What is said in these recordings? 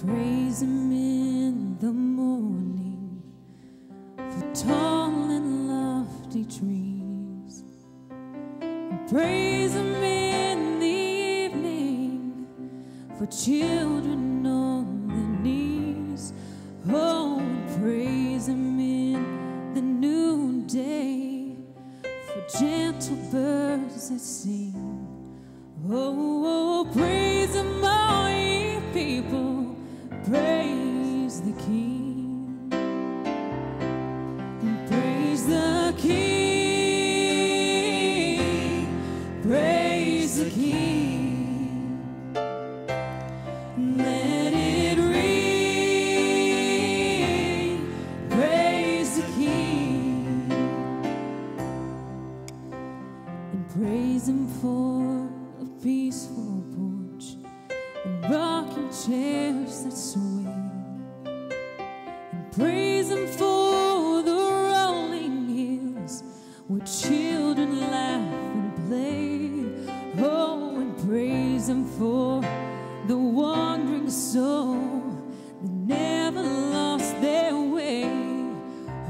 Praise Him in the morning for tall and lofty trees. And praise Him in the evening for children on their knees. Oh, and praise Him in the noonday for gentle birds that sing. Oh, praise Him, all ye people, praise the King. Praise the King, praise the King. Let it ring, praise the King. And praise Him for a peaceful porch and rocking chairs that sway. And praise Him for the rolling hills where children laugh and play. Oh, and praise Him for the wandering soul that never lost their way.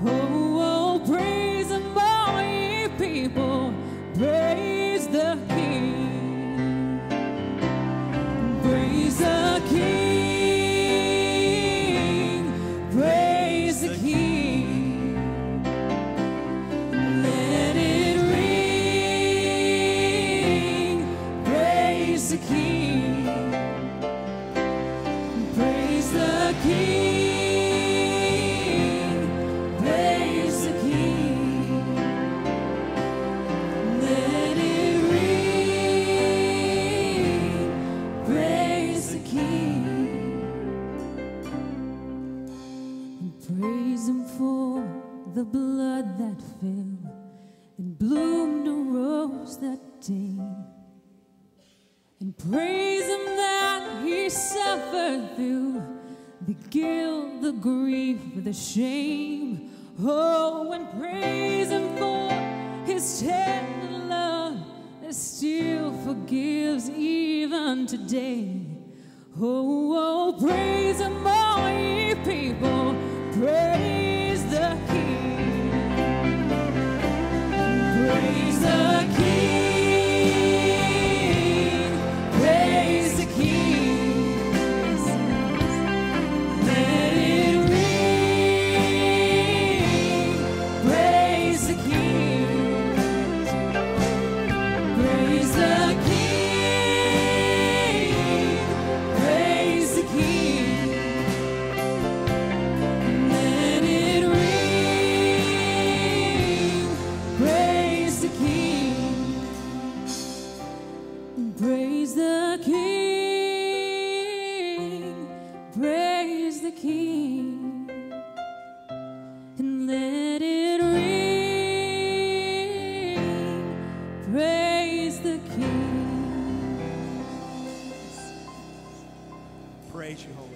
Oh, praise Him, all ye people, praise the King. Praise the King, praise the King. Let it ring, praise the King. Praise the King, praise the King. Let it ring, praise the King. And praise Him for the blood that fell and bloomed a rose that day. And praise Him that He suffered through the guilt, the grief, the shame. Oh, and praise Him for His tender love that still forgives even today. Oh, praise Him, all ye people, praise the King. Praise the King, praise the King. Let it ring, praise the King. Praise the King, praise the King. Let it ring, praise the King. Praise the King, praise the King. And let it ring, praise the King. Praise you, Holy